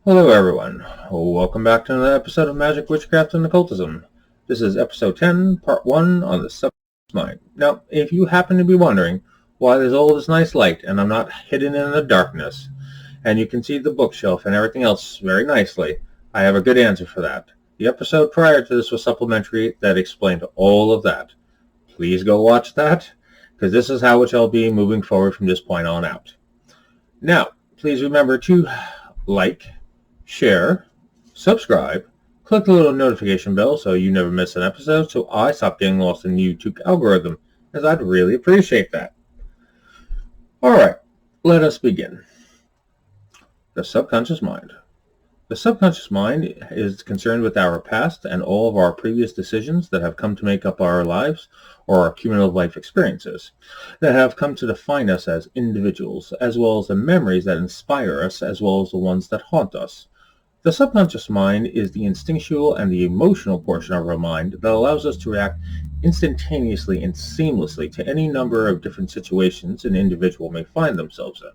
Hello everyone, welcome back to another episode of Magick Witchcraft and Occultism. This is episode 10, part 1 on the subconscious mind. Now, if you happen to be wondering why there's all this nice light and I'm not hidden in the darkness, and you can see the bookshelf and everything else very nicely, I have a good answer for that. The episode prior to this was supplementary that explained all of that. Please go watch that, because this is how it shall be moving forward from this point on out. Now, please remember to like, share, subscribe, click the little notification bell so you never miss an episode so I stop getting lost in the YouTube algorithm, as I'd really appreciate that. Alright, let us begin. The subconscious mind. The subconscious mind is concerned with our past and all of our previous decisions that have come to make up our lives or our cumulative life experiences that have come to define us as individuals, as well as the memories that inspire us, as well as the ones that haunt us. The subconscious mind is the instinctual and the emotional portion of our mind that allows us to react instantaneously and seamlessly to any number of different situations an individual may find themselves in.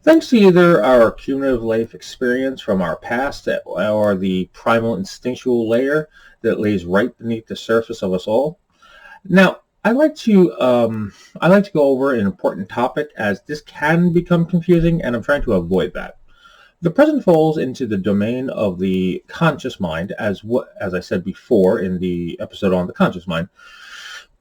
Thanks to either our cumulative life experience from our past or the primal instinctual layer that lays right beneath the surface of us all. Now, I like to go over an important topic, as this can become confusing, and I'm trying to avoid that. The present falls into the domain of the conscious mind, as I said before in the episode on the conscious mind,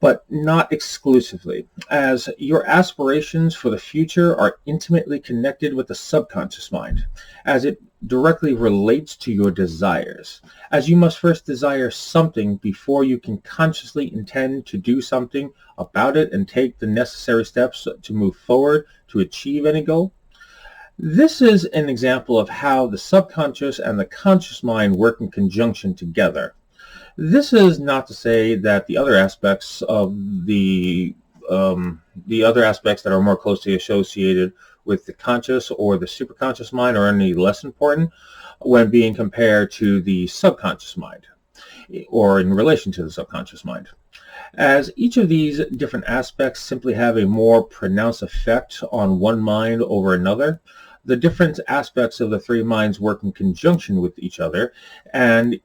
but not exclusively, as your aspirations for the future are intimately connected with the subconscious mind, as it directly relates to your desires, as you must first desire something before you can consciously intend to do something about it and take the necessary steps to move forward to achieve any goal. This is an example of how the subconscious and the conscious mind work in conjunction together. This is not to say that the other aspects of the other aspects that are more closely associated with the conscious or the superconscious mind are any less important when being compared to the subconscious mind, or in relation to the subconscious mind, as each of these different aspects simply have a more pronounced effect on one mind over another. The different aspects of the three minds work in conjunction with each other, and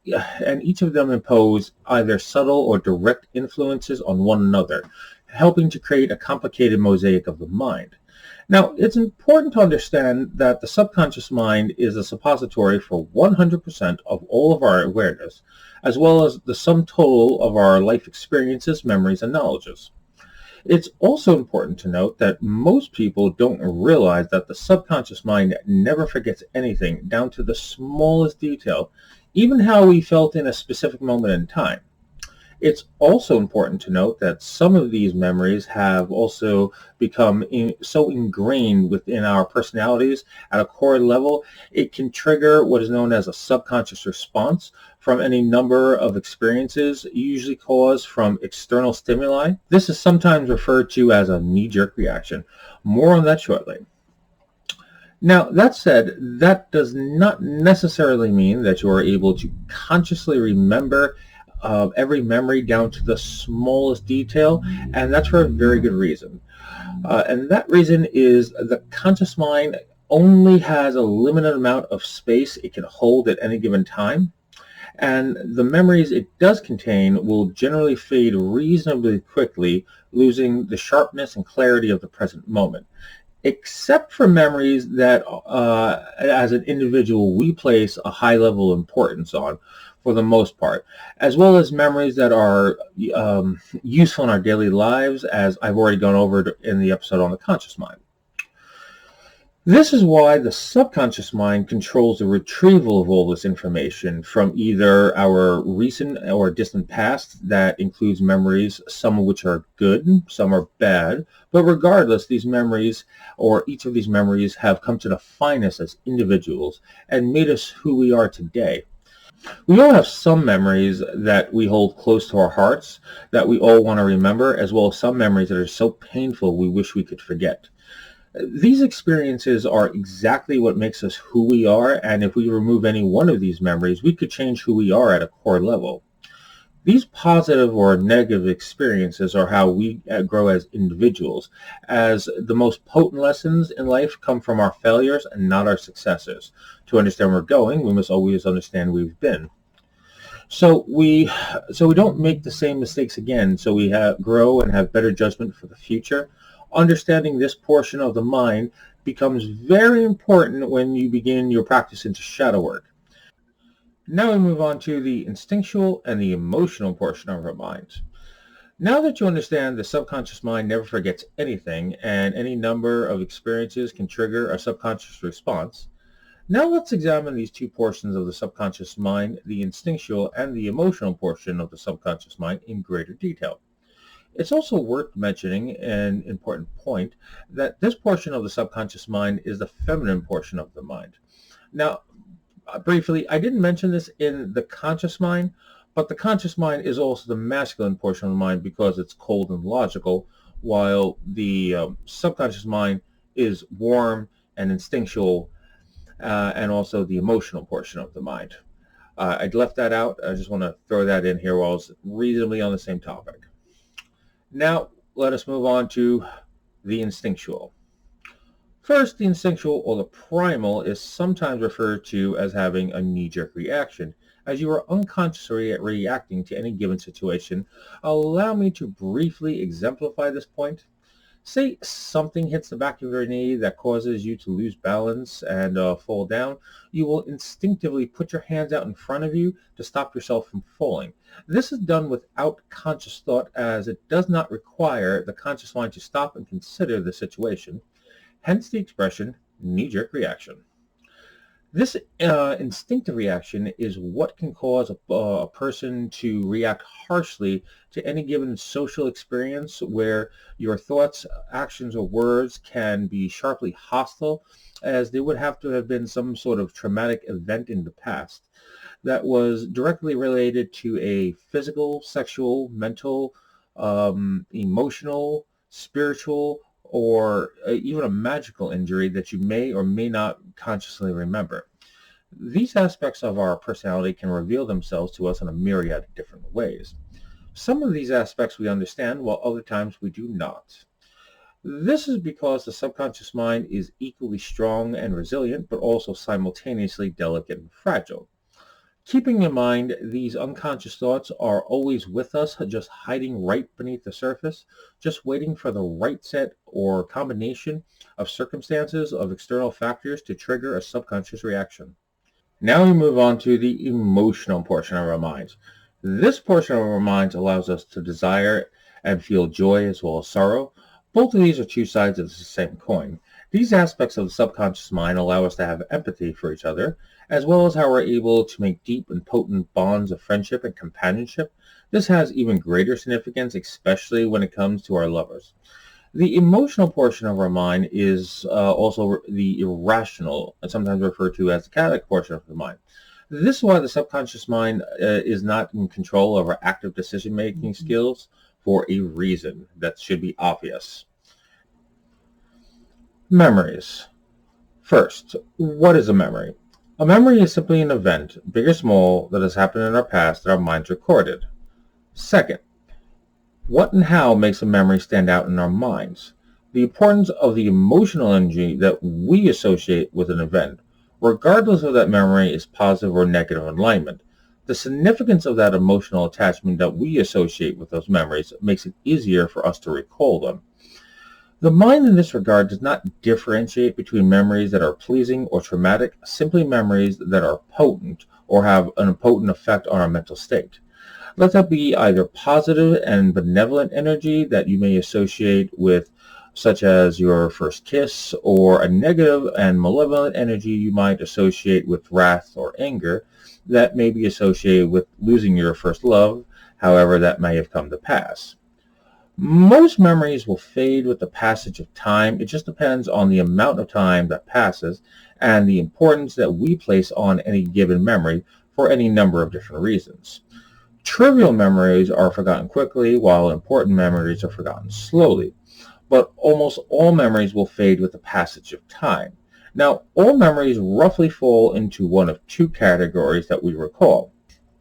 each of them impose either subtle or direct influences on one another, helping to create a complicated mosaic of the mind. Now, it's important to understand that the subconscious mind is a suppository for 100% of all of our awareness, as well as the sum total of our life experiences, memories, and knowledges. It's also important to note that most people don't realize that the subconscious mind never forgets anything, down to the smallest detail, even how we felt in a specific moment in time. It's also important to note that some of these memories have also become so ingrained within our personalities at a core level, it can trigger what is known as a subconscious response from any number of experiences, usually caused from external stimuli. This is sometimes referred to as a knee-jerk reaction. More on that shortly. Now, that said, that does not necessarily mean that you are able to consciously remember every memory down to the smallest detail, and that's for a very good reason. And that reason is the conscious mind only has a limited amount of space it can hold at any given time, and the memories it does contain will generally fade reasonably quickly, losing the sharpness and clarity of the present moment, except for memories that as an individual we place a high level of importance on, for the most part, as well as memories that are useful in our daily lives, as I've already gone over in the episode on the conscious mind. This is why the subconscious mind controls the retrieval of all this information from either our recent or distant past, that includes memories, some of which are good, some are bad, but regardless, these memories, or each of these memories, have come to define us as individuals and made us who we are today. We all have some memories that we hold close to our hearts that we all want to remember, as well as some memories that are so painful we wish we could forget. These experiences are exactly what makes us who we are, and if we remove any one of these memories, we could change who we are at a core level. These positive or negative experiences are how we grow as individuals, as the most potent lessons in life come from our failures and not our successes. To understand where we're going, we must always understand where we've been. So we don't make the same mistakes again, so we grow and have better judgment for the future. Understanding this portion of the mind becomes very important when you begin your practice into shadow work. Now we move on to the instinctual and the emotional portion of our minds. Now that you understand the subconscious mind never forgets anything, and any number of experiences can trigger a subconscious response, now let's examine these two portions of the subconscious mind, the instinctual and the emotional portion of the subconscious mind, in greater detail. It's also worth mentioning an important point that this portion of the subconscious mind is the feminine portion of the mind. Now, briefly, I didn't mention this in the conscious mind, but the conscious mind is also the masculine portion of the mind because it's cold and logical, while the subconscious mind is warm and instinctual, and also the emotional portion of the mind. I left that out. I just want to throw that in here while it's reasonably on the same topic. Now, let us move on to the instinctual. First, the instinctual or the primal is sometimes referred to as having a knee-jerk reaction, as you are unconsciously reacting to any given situation. Allow me to briefly exemplify this point. Say something hits the back of your knee that causes you to lose balance and fall down. You will instinctively put your hands out in front of you to stop yourself from falling. This is done without conscious thought, as it does not require the conscious mind to stop and consider the situation. Hence the expression knee-jerk reaction. This instinctive reaction is what can cause a person to react harshly to any given social experience where your thoughts, actions, or words can be sharply hostile, as there would have to have been some sort of traumatic event in the past that was directly related to a physical, sexual, mental, emotional, spiritual, or even a magical injury that you may or may not consciously remember. These aspects of our personality can reveal themselves to us in a myriad of different ways. Some of these aspects we understand, while other times we do not. This is because the subconscious mind is equally strong and resilient, but also simultaneously delicate and fragile. Keeping in mind these unconscious thoughts are always with us, just hiding right beneath the surface, just waiting for the right set or combination of circumstances of external factors to trigger a subconscious reaction. Now we move on to the emotional portion of our minds. This portion of our minds allows us to desire and feel joy as well as sorrow. Both of these are two sides of the same coin. These aspects of the subconscious mind allow us to have empathy for each other, as well as how we're able to make deep and potent bonds of friendship and companionship. This has even greater significance, especially when it comes to our lovers. The emotional portion of our mind is also the irrational, and sometimes referred to as the chaotic portion of the mind. This is why the subconscious mind is not in control of our active decision-making skills for a reason that should be obvious. Memories. First, what is a memory? A memory is simply an event, big or small, that has happened in our past that our minds recorded. Second, what and how makes a memory stand out in our minds? The importance of the emotional energy that we associate with an event, regardless of that memory is positive or negative alignment. The significance of that emotional attachment that we associate with those memories makes it easier for us to recall them. The mind in this regard does not differentiate between memories that are pleasing or traumatic, simply memories that are potent or have an potent effect on our mental state. Let that be either positive and benevolent energy that you may associate with, such as your first kiss, or a negative and malevolent energy you might associate with wrath or anger that may be associated with losing your first love, however that may have come to pass. Most memories will fade with the passage of time. It just depends on the amount of time that passes and the importance that we place on any given memory for any number of different reasons. Trivial memories are forgotten quickly, while important memories are forgotten slowly. But almost all memories will fade with the passage of time. Now, all memories roughly fall into one of two categories that we recall.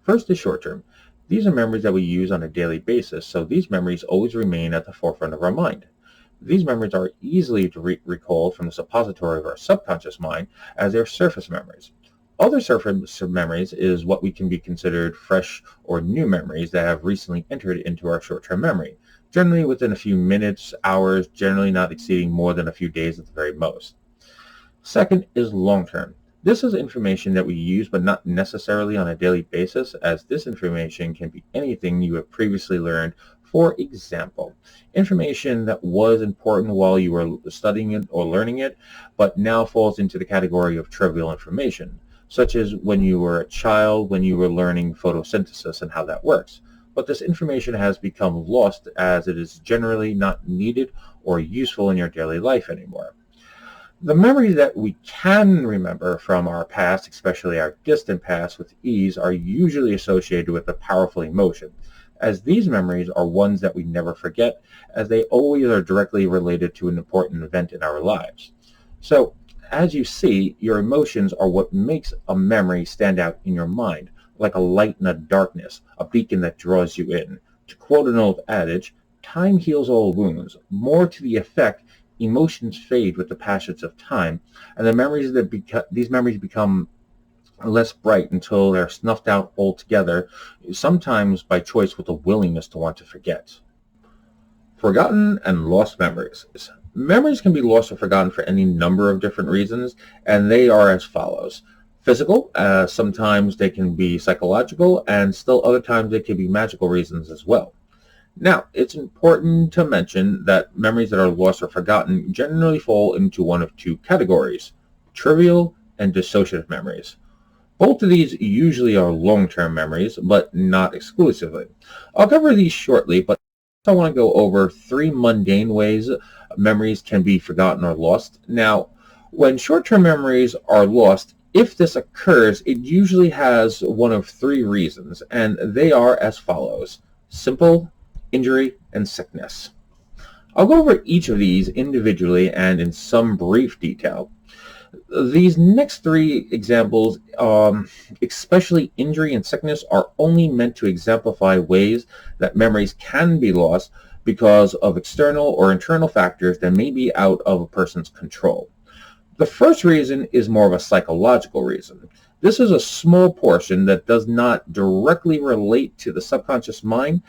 First is short-term. These are memories that we use on a daily basis, so these memories always remain at the forefront of our mind. These memories are easily to recall from the suppository of our subconscious mind as they're surface memories. Other surface memories is what we can be considered fresh or new memories that have recently entered into our short-term memory, generally within a few minutes, hours, generally not exceeding more than a few days at the very most. Second is long-term. This is information that we use but not necessarily on a daily basis, as this information can be anything you have previously learned. For example, information that was important while you were studying it or learning it, but now falls into the category of trivial information, such as when you were a child, when you were learning photosynthesis and how that works. But this information has become lost as it is generally not needed or useful in your daily life anymore. The memories that we can remember from our past, especially our distant past, with ease are usually associated with a powerful emotion, as these memories are ones that we never forget, as they always are directly related to an important event in our lives. So, as you see, your emotions are what makes a memory stand out in your mind, like a light in the darkness, a beacon that draws you in. To quote an old adage, time heals all wounds. More to the effect, emotions fade with the passage of time, and these memories become less bright until they're snuffed out altogether, sometimes by choice with a willingness to want to forget. Forgotten and lost memories. Memories can be lost or forgotten for any number of different reasons, and they are as follows. Physical, sometimes they can be psychological, and still other times they can be magical reasons as well. Now, it's important to mention that memories that are lost or forgotten generally fall into one of two categories, trivial and dissociative memories. Both of these usually are long-term memories, but not exclusively. I'll cover these shortly, but I want to go over 3 mundane ways memories can be forgotten or lost. Now, when short-term memories are lost, if this occurs, it usually has one of 3 reasons, and they are as follows: simple, injury, and sickness. I'll go over each of these individually and in some brief detail. These next 3 examples, especially injury and sickness, are only meant to exemplify ways that memories can be lost because of external or internal factors that may be out of a person's control. The first reason is more of a psychological reason. This is a small portion that does not directly relate to the subconscious mind.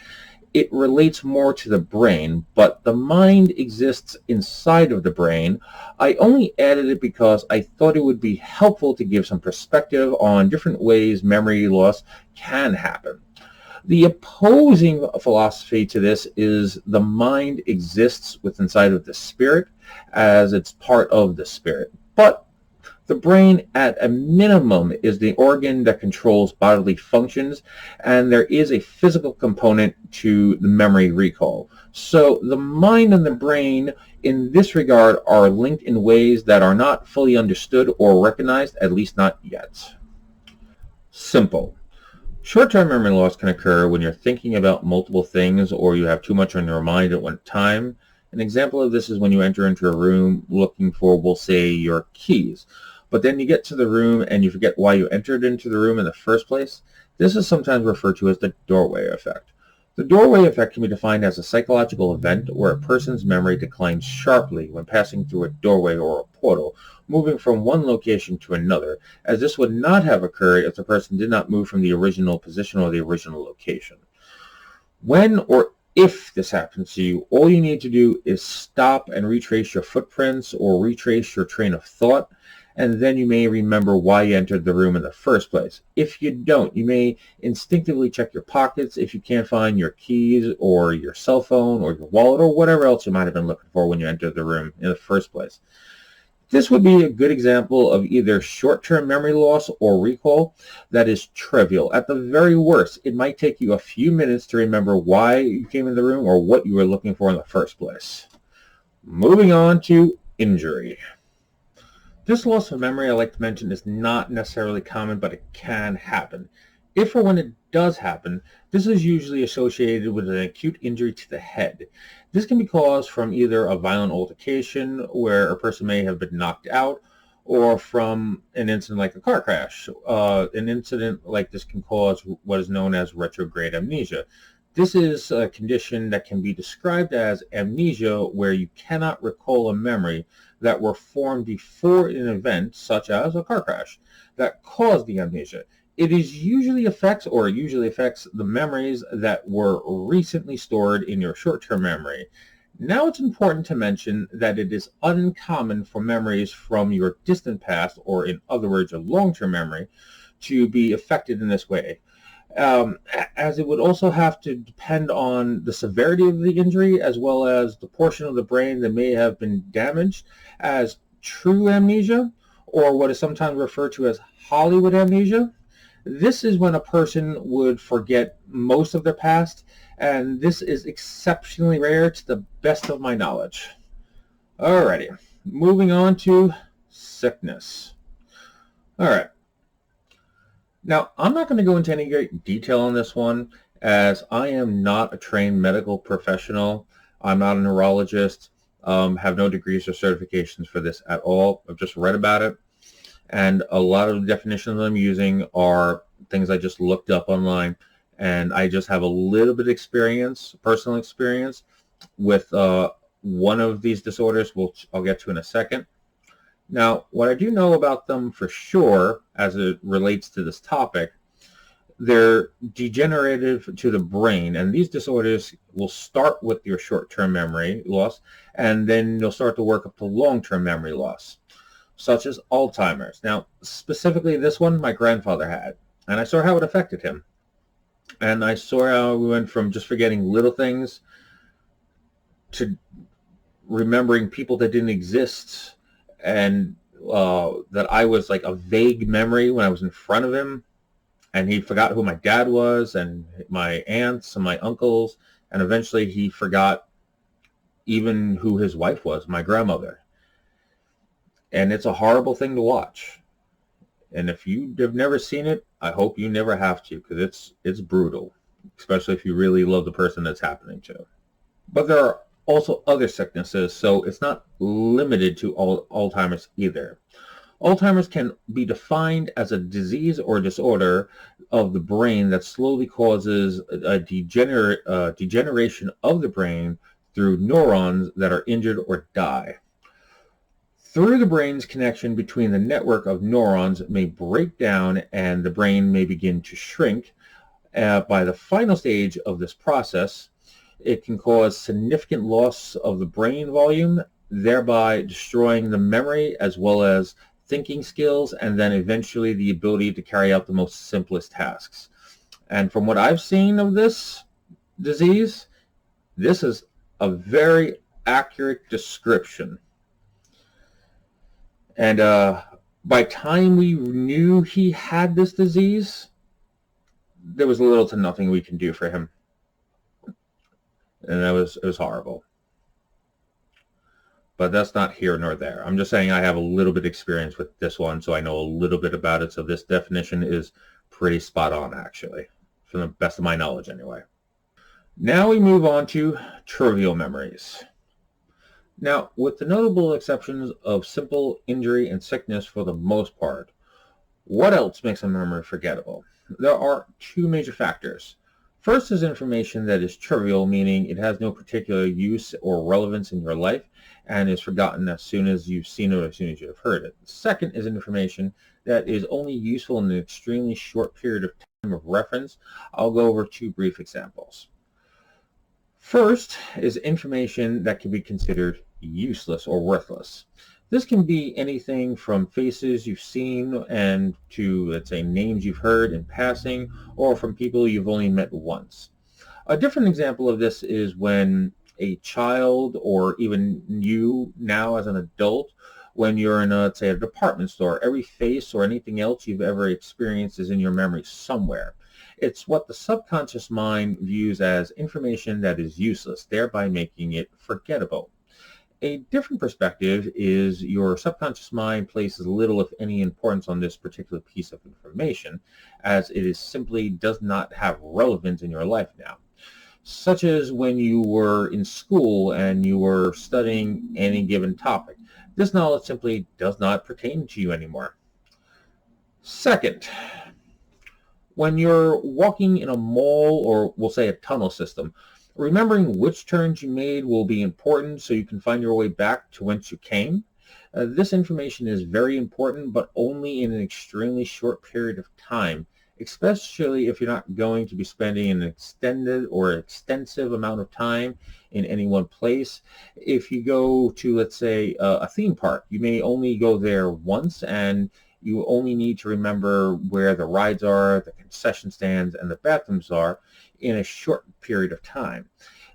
It relates more to the brain, but the mind exists inside of the brain. I only added it because I thought it would be helpful to give some perspective on different ways memory loss can happen. The opposing philosophy to this is the mind exists inside of the spirit, as it's part of the spirit. But the brain, at a minimum, is the organ that controls bodily functions, and there is a physical component to the memory recall. So the mind and the brain, in this regard, are linked in ways that are not fully understood or recognized, at least not yet. Simple. Short-term memory loss can occur when you're thinking about multiple things or you have too much on your mind at one time. An example of this is when you enter into a room looking for, we'll say, your keys. But then you get to the room and you forget why you entered into the room in the first place. This is sometimes referred to as the doorway effect. The doorway effect can be defined as a psychological event where a person's memory declines sharply when passing through a doorway or a portal, moving from one location to another, as this would not have occurred if the person did not move from the original position or the original location. When or if this happens to you, all you need to do is stop and retrace your footprints or retrace your train of thought, and then you may remember why you entered the room in the first place. If you don't, you may instinctively check your pockets if you can't find your keys or your cell phone or your wallet or whatever else you might have been looking for when you entered the room in the first place. This would be a good example of either short-term memory loss or recall that is trivial. At the very worst, it might take you a few minutes to remember why you came in the room or what you were looking for in the first place. Moving on to injury. This loss of memory, I like to mention, is not necessarily common, but it can happen. If or when it does happen, this is usually associated with an acute injury to the head. This can be caused from either a violent altercation where a person may have been knocked out, or from an incident like a car crash. An incident like this can cause what is known as retrograde amnesia. This is a condition that can be described as amnesia, where you cannot recall a memory that were formed before an event, such as a car crash, that caused the amnesia. It usually affects the memories that were recently stored in your short-term memory. Now it's important to mention that it is uncommon for memories from your distant past, or in other words, a long-term memory, to be affected in this way. As it would also have to depend on the severity of the injury, as well as the portion of the brain that may have been damaged, as true amnesia, or what is sometimes referred to as Hollywood amnesia. This is when a person would forget most of their past, and this is exceptionally rare to the best of my knowledge. Alrighty, moving on to sickness. Alright. Now, I'm not going to go into any great detail on this one, as I am not a trained medical professional. I'm not a neurologist, have no degrees or certifications for this at all. I've just read about it, and a lot of the definitions I'm using are things I just looked up online, and I just have a little bit of experience, personal experience, with one of these disorders, which I'll get to in a second. Now, what I do know about them for sure, as it relates to this topic, they're degenerative to the brain, and these disorders will start with your short-term memory loss, and then you'll start to work up to long-term memory loss, such as Alzheimer's. Now, specifically this one, my grandfather had, and I saw how it affected him. And I saw how we went from just forgetting little things to remembering people that didn't exist, and that I was like a vague memory when I was in front of him, and he forgot who my dad was, and my aunts and my uncles, and eventually he forgot even who his wife was, my grandmother. And it's a horrible thing to watch. And if you have never seen it, I hope you never have to, because it's brutal, especially if you really love the person that's happening to. But there are also other sicknesses, so it's not limited to Alzheimer's either. Alzheimer's can be defined as a disease or disorder of the brain that slowly causes a degeneration of the brain through neurons that are injured or die. Through the brain's connection between the network of neurons may break down, and the brain may begin to shrink. By the final stage of this process, it can cause significant loss of the brain volume, thereby destroying the memory as well as thinking skills, and then eventually the ability to carry out the most simplest tasks. And from what I've seen of this disease, this is a very accurate description. And by the time we knew he had this disease, there was little to nothing we can do for him. And it was horrible. But that's not here nor there. I'm just saying I have a little bit of experience with this one, so I know a little bit about it. So this definition is pretty spot on, actually, from the best of my knowledge anyway. Now we move on to trivial memories. Now, with the notable exceptions of simple injury and sickness for the most part, what else makes a memory forgettable? There are two major factors. First is information that is trivial, meaning it has no particular use or relevance in your life and is forgotten as soon as you've seen it or as soon as you have heard it. Second is information that is only useful in an extremely short period of time of reference. I'll go over two brief examples. First is information that can be considered useless or worthless. This can be anything from faces you've seen and to, let's say, names you've heard in passing, or from people you've only met once. A different example of this is when a child, or even you now as an adult, when you're in, let's say, a department store, every face or anything else you've ever experienced is in your memory somewhere. It's what the subconscious mind views as information that is useless, thereby making it forgettable. A different perspective is your subconscious mind places little, if any, importance on this particular piece of information, as it is simply does not have relevance in your life now. Such as when you were in school and you were studying any given topic. This knowledge simply does not pertain to you anymore. Second, when you're walking in a mall, or we'll say a tunnel system, remembering which turns you made will be important so you can find your way back to whence you came. This information is very important, but only in an extremely short period of time, especially if you're not going to be spending an extended or extensive amount of time in any one place. If you go to, let's say, a theme park, you may only go there once, and you only need to remember where the rides are, the concession stands, and the bathrooms are in a short period of time.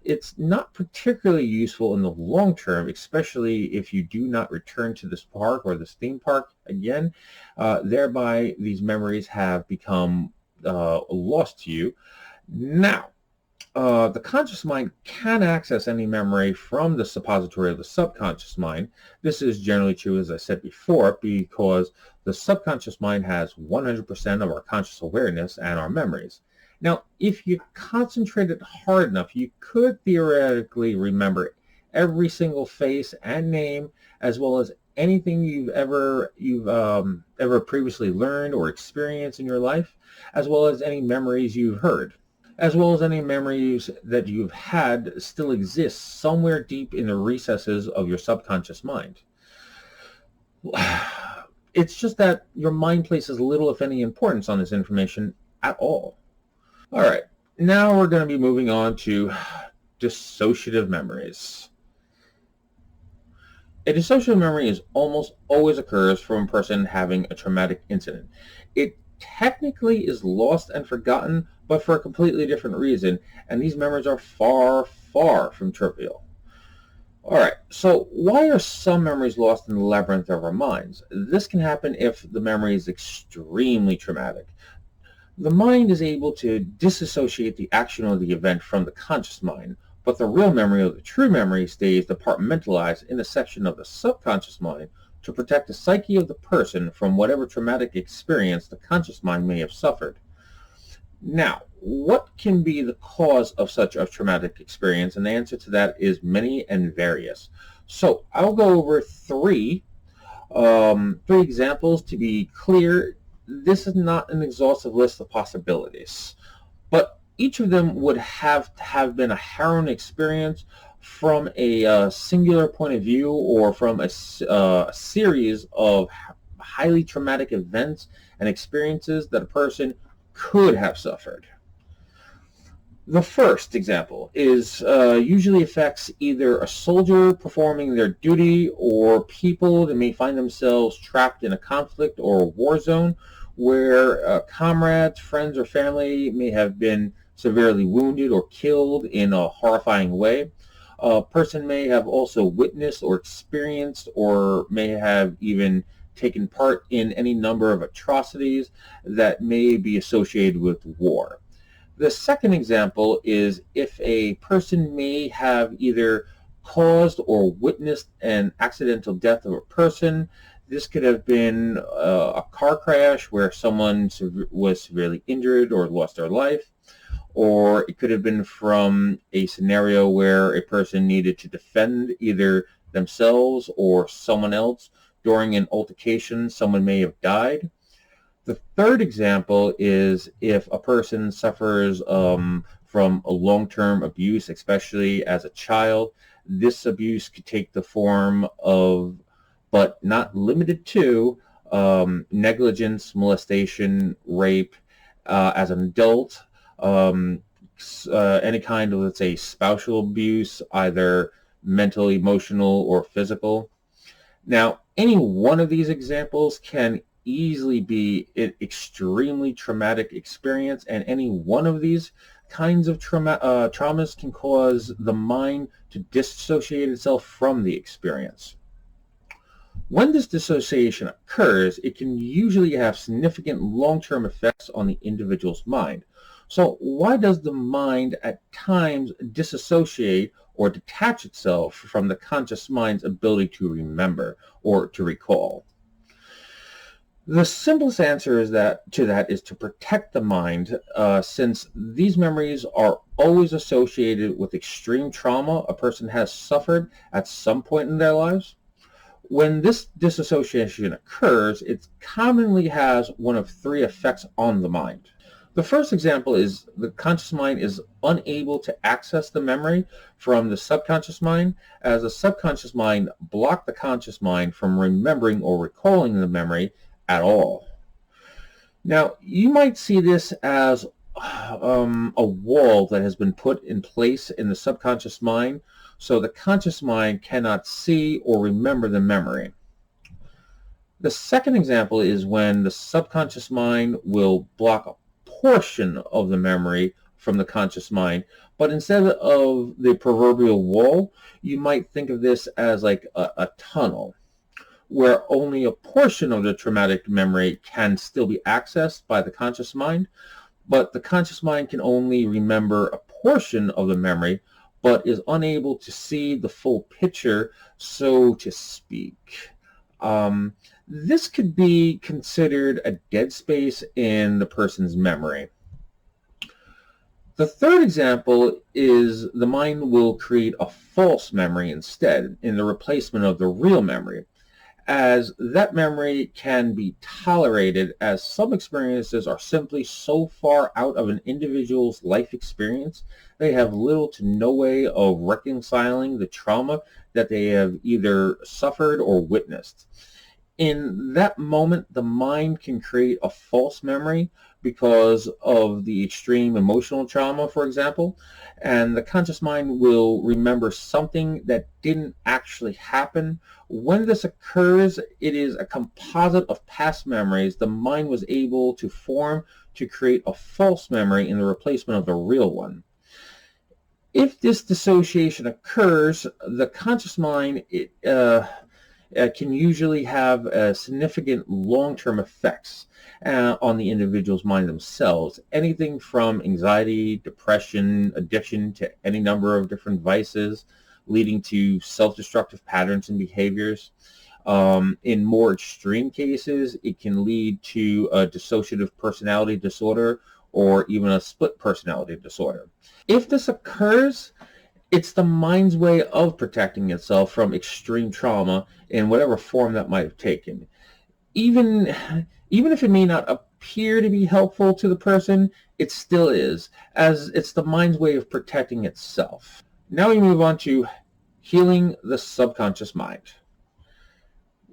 It's not particularly useful in the long term, especially if you do not return to this park or this theme park again. Thereby, these memories have become lost to you. Now, the conscious mind can access any memory from the suppository of the subconscious mind. This is generally true, as I said before, because the subconscious mind has 100% of our conscious awareness and our memories. Now, if you concentrated hard enough, you could theoretically remember every single face and name, as well as anything you've ever previously learned or experienced in your life, as well as any memories you've heard, as well as any memories that you've had still exist somewhere deep in the recesses of your subconscious mind. It's just that your mind places little, if any, importance on this information at all. All right, now we're going to be moving on to dissociative memories. A dissociative memory almost always occurs from a person having a traumatic incident. It technically is lost and forgotten, but for a completely different reason, and these memories are far, far from trivial. All right, so why are some memories lost in the labyrinth of our minds? This can happen if the memory is extremely traumatic. The mind is able to disassociate the action of the event from the conscious mind, but the real memory, or the true memory, stays departmentalized in a section of the subconscious mind to protect the psyche of the person from whatever traumatic experience the conscious mind may have suffered. Now, what can be the cause of such a traumatic experience? And the answer to that is many and various. So I'll go over three examples. To be clear, this is not an exhaustive list of possibilities, but each of them would have to have been a harrowing experience from a singular point of view, or from a series of highly traumatic events and experiences that a person could have suffered. The first example is usually affects either a soldier performing their duty, or people that may find themselves trapped in a conflict or a war zone where comrades, friends, or family may have been severely wounded or killed in a horrifying way. A person may have also witnessed or experienced, or may have even taken part in any number of atrocities that may be associated with war. The second example is if a person may have either caused or witnessed an accidental death of a person. This could have been a car crash where someone was severely injured or lost their life, or it could have been from a scenario where a person needed to defend either themselves or someone else. During an altercation, someone may have died. The third example is if a person suffers from a long-term abuse, especially as a child. This abuse could take the form of, but not limited to, negligence, molestation, rape. As an adult, any kind of, let's say, spousal abuse, either mental, emotional, or physical. Now, any one of these examples can easily be an extremely traumatic experience, and any one of these kinds of traumas can cause the mind to dissociate itself from the experience. When this dissociation occurs, it can usually have significant long-term effects on the individual's mind. So why does the mind at times disassociate or detach itself from the conscious mind's ability to remember or to recall? The simplest answer is to that is to protect the mind, since these memories are always associated with extreme trauma a person has suffered at some point in their lives. When this dissociation occurs, it commonly has one of three effects on the mind. The first example is the conscious mind is unable to access the memory from the subconscious mind, as the subconscious mind blocked the conscious mind from remembering or recalling the memory at all. Now, you might see this as a wall that has been put in place in the subconscious mind, so the conscious mind cannot see or remember the memory. The second example is when the subconscious mind will block a portion of the memory from the conscious mind, but instead of the proverbial wall, you might think of this as like a tunnel, where only a portion of the traumatic memory can still be accessed by the conscious mind, but the conscious mind can only remember a portion of the memory, but is unable to see the full picture, so to speak. This could be considered a dead space in the person's memory. The third example is the mind will create a false memory instead in the replacement of the real memory, as that memory can be tolerated, as some experiences are simply so far out of an individual's life experience they have little to no way of reconciling the trauma that they have either suffered or witnessed. In that moment, the mind can create a false memory because of the extreme emotional trauma, for example, and the conscious mind will remember something that didn't actually happen. When this occurs, it is a composite of past memories the mind was able to form to create a false memory in the replacement of the real one. If this dissociation occurs, the conscious mind can usually have significant long-term effects on the individual's mind themselves. Anything from anxiety, depression, addiction to any number of different vices, leading to self-destructive patterns and behaviors. In more extreme cases, it can lead to a dissociative personality disorder or even a split personality disorder. If this occurs, it's the mind's way of protecting itself from extreme trauma in whatever form that might have taken. Even if it may not appear to be helpful to the person, it still is, as it's the mind's way of protecting itself. Now we move on to healing the subconscious mind.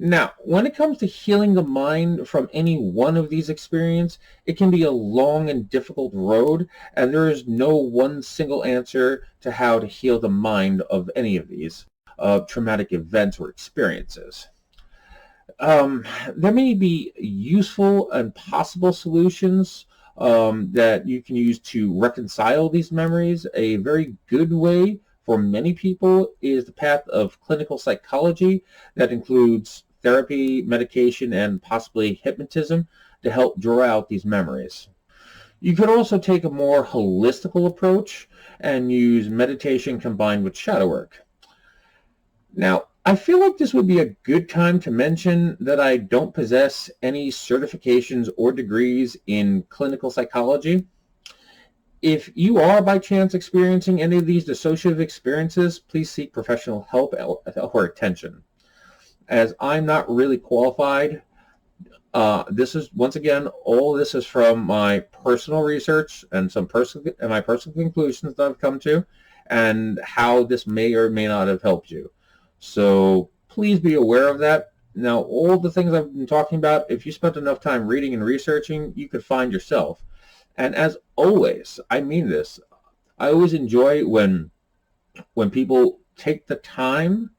Now, when it comes to healing the mind from any one of these experiences, it can be a long and difficult road, and there is no one single answer to how to heal the mind of any of these traumatic events or experiences. There may be useful and possible solutions that you can use to reconcile these memories. A very good way for many people is the path of clinical psychology that includes therapy, medication, and possibly hypnotism to help draw out these memories. You could also take a more holistical approach and use meditation combined with shadow work. Now, I feel like this would be a good time to mention that I don't possess any certifications or degrees in clinical psychology. If you are by chance experiencing any of these dissociative experiences, please seek professional help or attention. As I'm not really qualified, this is, once again, all this is from my personal research and my personal conclusions that I've come to, and how this may or may not have helped you. So please be aware of that. Now, all the things I've been talking about, if you spent enough time reading and researching, you could find yourself. And as always, I mean this, I always enjoy when people take the time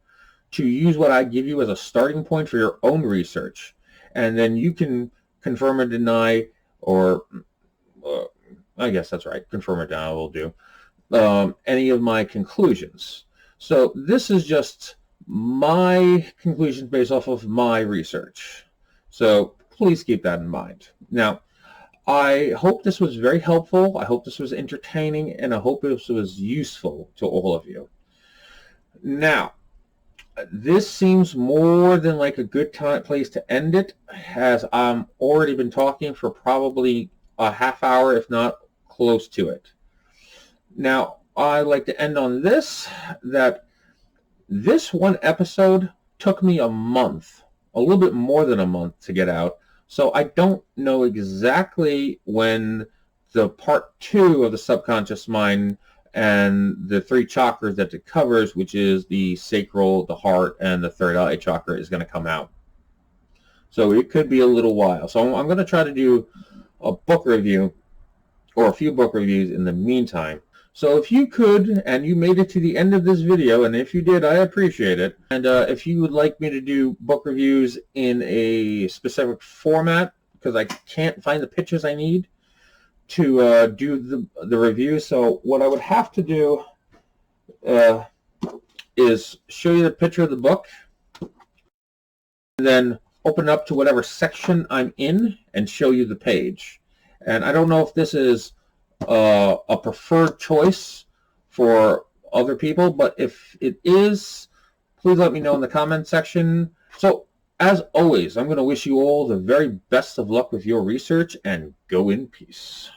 to use what I give you as a starting point for your own research. And then you can confirm or deny, or I guess that's right, confirm or deny will do, any of my conclusions. So this is just my conclusions based off of my research. So please keep that in mind. Now, I hope this was very helpful. I hope this was entertaining, and I hope this was useful to all of you. Now, this seems more than like a good place to end it, as I'm already been talking for probably a half hour, if not close to it. Now, I'd like to end on this, that this one episode took me a month, a little bit more than a month to get out. So I don't know exactly when the part 2 of the subconscious mind and the 3 chakras that it covers, which is the sacral, the heart, and the third eye chakra, is going to come out. So it could be a little while. So I'm going to try to do a book review or a few book reviews in the meantime. So if you could, and you made it to the end of this video, and if you did, I appreciate it. And if you would like me to do book reviews in a specific format, because I can't find the pictures I need to do the review. So what I would have to do is show you the picture of the book, and then open up to whatever section I'm in and show you the page. And I don't know if this is a preferred choice for other people, but if it is, please let me know in the comment section. So as always, I'm going to wish you all the very best of luck with your research, and go in peace.